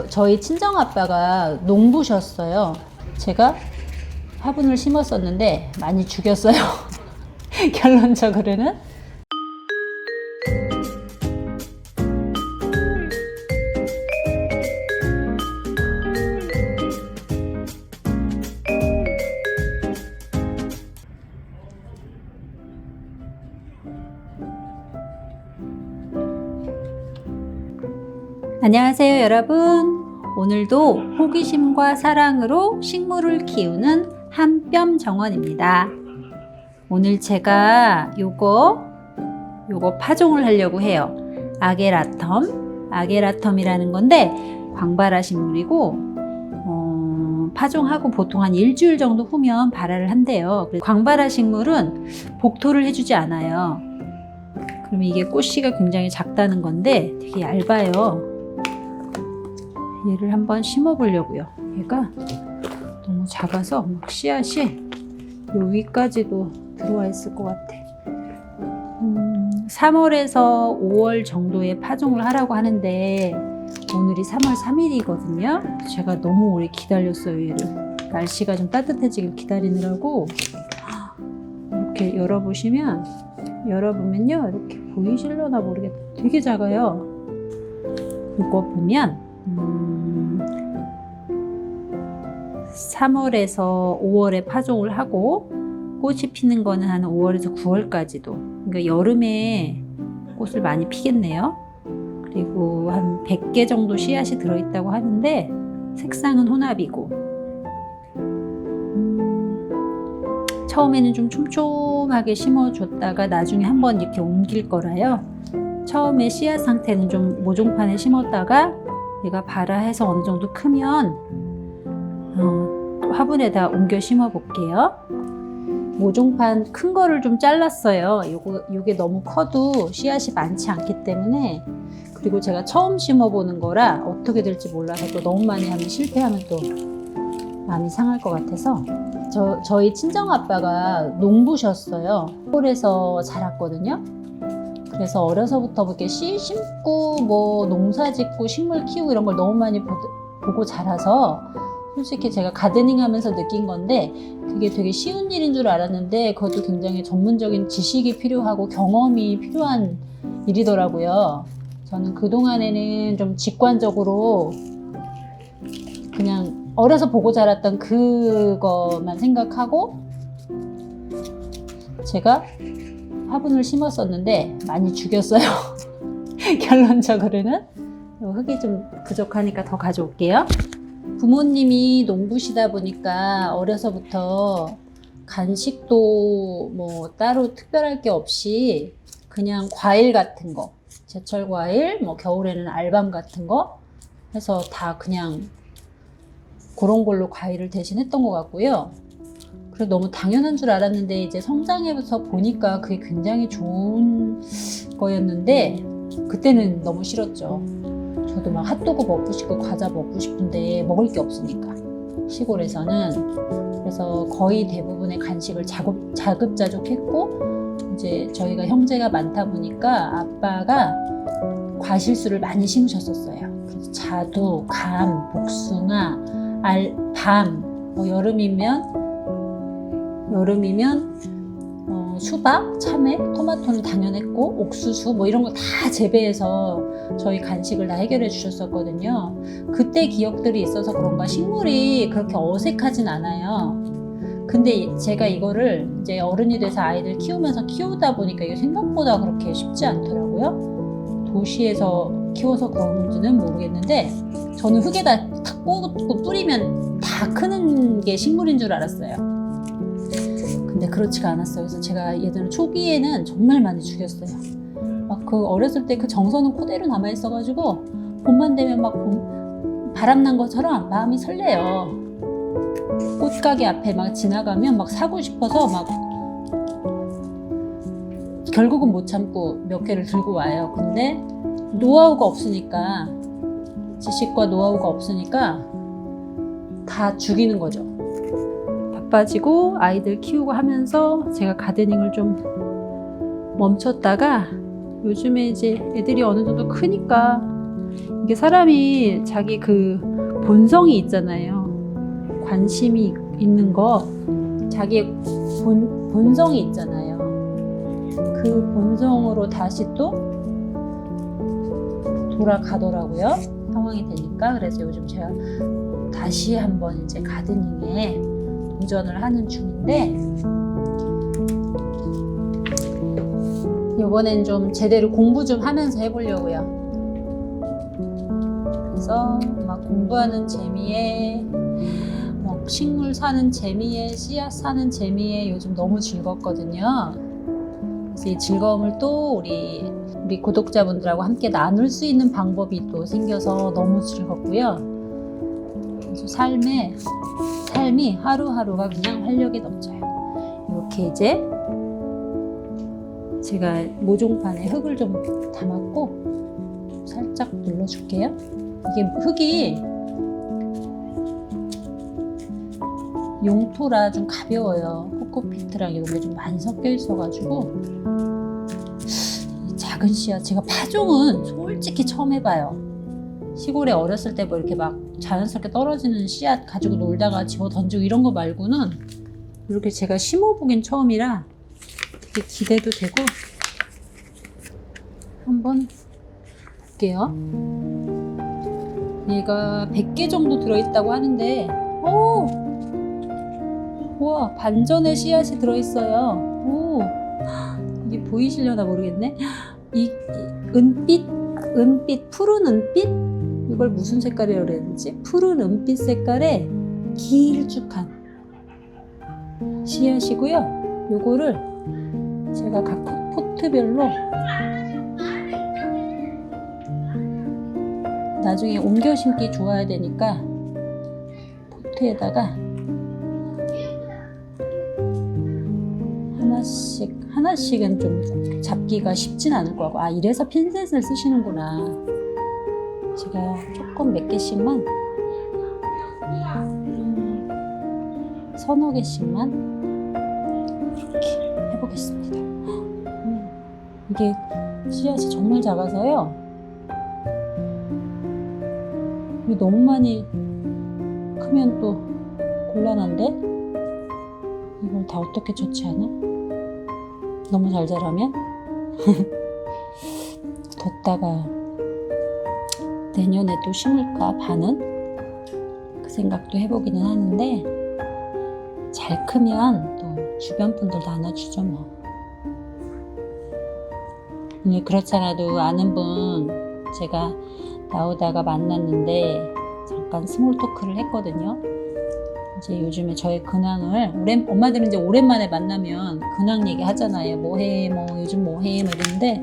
저희 친정아빠가 농부셨어요. 제가 화분을 심었었는데 많이 죽였어요. 결론적으로는. 안녕하세요, 여러분. 오늘도 호기심과 사랑으로 식물을 키우는 한뼘 정원입니다. 오늘 제가 요거 파종을 하려고 해요. 아게라텀이라는 건데 광발화 식물이고 파종하고 보통 한 일주일 정도 후면 발화를 한대요. 광발화 식물은 복토를 해주지 않아요. 그러면 이게 꽃씨가 굉장히 작다는 건데 되게 얇아요. 얘를 한번 심어 보려고요. 얘가 너무 작아서 막 씨앗이 요 위까지도 들어와 있을 것 같아. 3월에서 5월 정도에 파종을 하라고 하는데 오늘이 3월 3일이거든요. 제가 너무 오래 기다렸어요. 얘를 날씨가 좀 따뜻해지길 기다리느라고. 이렇게 열어보면요, 이렇게 보이실려나 모르겠다. 되게 작아요. 이거 보면 3월에서 5월에 파종을 하고 꽃이 피는 거는 한 5월에서 9월까지도, 그러니까 여름에 꽃을 많이 피겠네요. 그리고 한 100개 정도 씨앗이 들어있다고 하는데 색상은 혼합이고, 처음에는 좀 촘촘하게 심어줬다가 나중에 한번 이렇게 옮길 거라요. 처음에 씨앗 상태는 좀 모종판에 심었다가 얘가 발화해서 어느 정도 크면 화분에다 옮겨 심어 볼게요. 모종판 큰 거를 좀 잘랐어요. 요게 너무 커도 씨앗이 많지 않기 때문에, 그리고 제가 처음 심어 보는 거라 어떻게 될지 몰라서 또 너무 많이 하면 실패하면 또 마음이 상할 것 같아서. 저희 친정아빠가 농부셨어요. 시골에서 자랐거든요. 그래서 어려서부터 이렇게 씨 심고 뭐 농사 짓고 식물 키우고 이런 걸 너무 많이 보고 자라서 솔직히 제가 가드닝 하면서 느낀 건데 그게 되게 쉬운 일인 줄 알았는데 그것도 굉장히 전문적인 지식이 필요하고 경험이 필요한 일이더라고요. 저는 그동안에는 좀 직관적으로 그냥 어려서 보고 자랐던 그것만 생각하고 제가 화분을 심었었는데 많이 죽였어요. 결론적으로는. 흙이 좀 부족하니까 더 가져올게요. 부모님이 농부시다 보니까 어려서부터 간식도 뭐 따로 특별할 게 없이 그냥 과일 같은 거, 제철 과일, 뭐 겨울에는 알밤 같은 거 해서 다 그냥 그런 걸로 과일을 대신했던 것 같고요. 그래서 너무 당연한 줄 알았는데 이제 성장해서 보니까 그게 굉장히 좋은 거였는데 그때는 너무 싫었죠. 저도 막 핫도그 먹고 싶고 과자 먹고 싶은데 먹을 게 없으니까, 시골에서는. 그래서 거의 대부분의 간식을 자급자족했고, 이제 저희가 형제가 많다 보니까 아빠가 과실수를 많이 심으셨었어요. 그래서 자두, 감, 복숭아, 밤, 뭐 여름이면 수박, 참외, 토마토는 당연했고 옥수수 뭐 이런 거 다 재배해서 저희 간식을 다 해결해 주셨었거든요. 그때 기억들이 있어서 그런가 식물이 그렇게 어색하진 않아요. 근데 제가 이거를 이제 어른이 돼서 아이들 키우다 보니까 이게 생각보다 그렇게 쉽지 않더라고요. 도시에서 키워서 그런지는 모르겠는데 저는 흙에다 탁 꽂고 뿌리면 다 크는 게 식물인 줄 알았어요. 근데 그렇지가 않았어요. 그래서 제가 얘들은 초기에는 정말 많이 죽였어요. 막 그 어렸을 때 그 정서는 그대로 남아 있어가지고 봄만 되면 막 바람 난 것처럼 마음이 설레요. 꽃가게 앞에 막 지나가면 막 사고 싶어서 막 결국은 못 참고 몇 개를 들고 와요. 근데 노하우가 없으니까, 지식과 노하우가 없으니까 다 죽이는 거죠. 바빠지고 아이들 키우고 하면서 제가 가드닝을 좀 멈췄다가 요즘에 이제 애들이 어느 정도 크니까 이게 사람이 자기 그 본성이 있잖아요. 관심이 있는 거, 자기의 본성이 있잖아요. 그 본성으로 다시 또 돌아가더라고요. 상황이 되니까. 그래서 요즘 제가 다시 한번 이제 가드닝에 도전을 하는 중인데, 이번엔 좀 제대로 공부 좀 하면서 해보려고요. 그래서 막 공부하는 재미에, 식물 사는 재미에, 씨앗 사는 재미에 요즘 너무 즐겁거든요. 그래서 이 즐거움을 또 우리 구독자분들하고 함께 나눌 수 있는 방법이 또 생겨서 너무 즐겁고요. 그래서 삶이 하루하루가 그냥 활력이 넘쳐요. 이렇게 이제 제가 모종판에 흙을 좀 담았고 살짝 눌러줄게요. 이게 흙이 용토라 좀 가벼워요. 코코피트랑 이런 게 좀 많이 섞여 있어가지고. 작은 씨앗, 제가 파종은 솔직히 처음 해봐요. 시골에 어렸을 때 뭐 이렇게 막 자연스럽게 떨어지는 씨앗 가지고 놀다가 집어 던지고 이런 거 말고는 이렇게 제가 심어보긴 처음이라 되게 기대도 되고, 한번 볼게요. 얘가 100개 정도 들어있다고 하는데, 우와, 반전의 씨앗이 들어있어요. 오, 이게 보이시려나 모르겠네. 이 은빛, 푸른 은빛? 이걸 무슨 색깔이라고 그래야 되지? 푸른 은빛 색깔의 길쭉한 씨앗이고요. 요거를 제가 각 포트별로 나중에 옮겨 심기 좋아야 되니까 포트에다가 하나씩은 좀 잡기가 쉽진 않을 거고. 아, 이래서 핀셋을 쓰시는구나. 제가 조금 몇 개씩만, 서너 개씩만 이렇게 해보겠습니다. 이게 씨앗이 정말 작아서요. 이게 너무 많이 크면 또 곤란한데, 이걸 다 어떻게 처치하나? 너무 잘 자라면 뒀다가 내년에 또 심을까 봐는 그 생각도 해보기는 하는데, 잘 크면 또 주변 분들도 안아주죠 뭐. 오늘 그렇잖아도 아는 분 제가 나오다가 만났는데 잠깐 스몰 토크를 했거든요. 이제 요즘에 저의 근황을, 엄마들은 이제 오랜만에 만나면 근황 얘기 하잖아요. 뭐해, 뭐 요즘 뭐해, 뭐 이러는데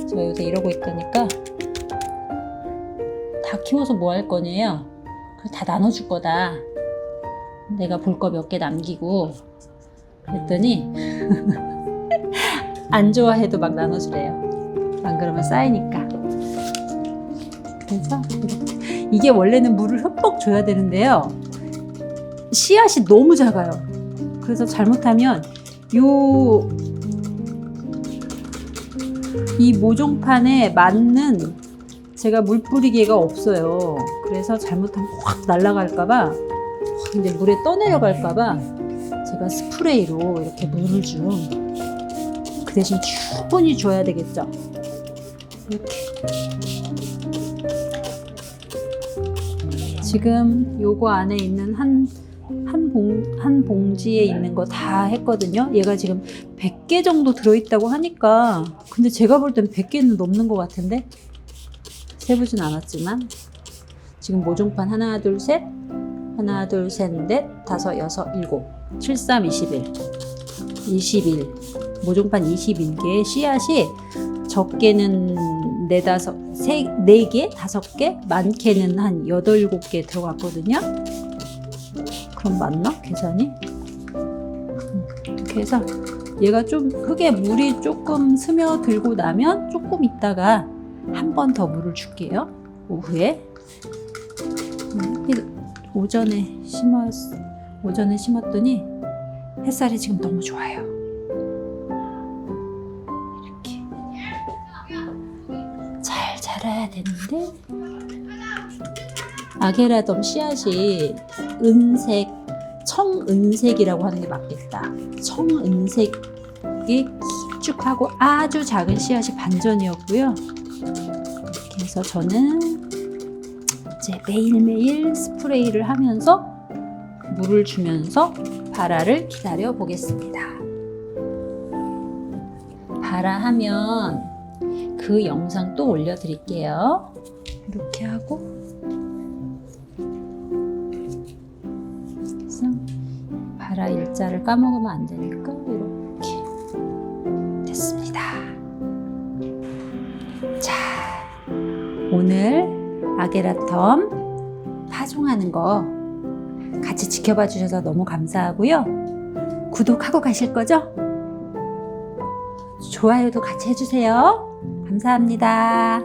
제가 요새 이러고 있다니까, 다 키워서 뭐 할 거냐요? 그걸 다 나눠줄 거다. 내가 볼 거 몇 개 남기고. 그랬더니 안 좋아해도 막 나눠주래요. 안 그러면 쌓이니까. 그래서 이게 원래는 물을 흠뻑 줘야 되는데요, 씨앗이 너무 작아요. 그래서 잘못하면 이 모종판에 맞는 제가 물 뿌리개가 없어요. 그래서 잘못하면 확 날아갈까봐, 이제 물에 떠내려갈까봐 제가 스프레이로 이렇게 물을 좀, 그 대신 충분히 줘야 되겠죠. 이렇게. 지금 요거 안에 있는 한 봉지에 있는 거 다 했거든요. 얘가 지금 100개 정도 들어있다고 하니까, 근데 제가 볼 땐 100개는 넘는 것 같은데, 세보진 않았지만 지금 모종판 하나 둘 셋 넷 다섯 여섯 일곱 7, 3, 21 모종판 21개의 씨앗이, 적게는 4개, 5개, 많게는 한 8, 7개 들어갔거든요. 그럼 맞나? 계산이? 이렇게 해서 얘가 좀 흙에 물이 조금 스며들고 나면 조금 있다가 한 번 더 물을 줄게요. 오후에. 오전에 심었더니 햇살이 지금 너무 좋아요. 이렇게 잘 자라야 되는데 아게라덤 씨앗이 은색, 청은색이라고 하는 게 맞겠다. 청은색이 길쭉하고 아주 작은 씨앗이 반전이었고요. 이렇게 해서 저는 이제 매일매일 스프레이를 하면서 물을 주면서 발화를 기다려 보겠습니다. 발화하면 그 영상 또 올려드릴게요. 이렇게 하고 그래서 발화 일자를 까먹으면 안 되니까 이렇게 됐습니다. 자, 오늘 아게라텀 파종하는 거 같이 지켜봐 주셔서 너무 감사하고요. 구독하고 가실 거죠? 좋아요도 같이 해주세요. 감사합니다.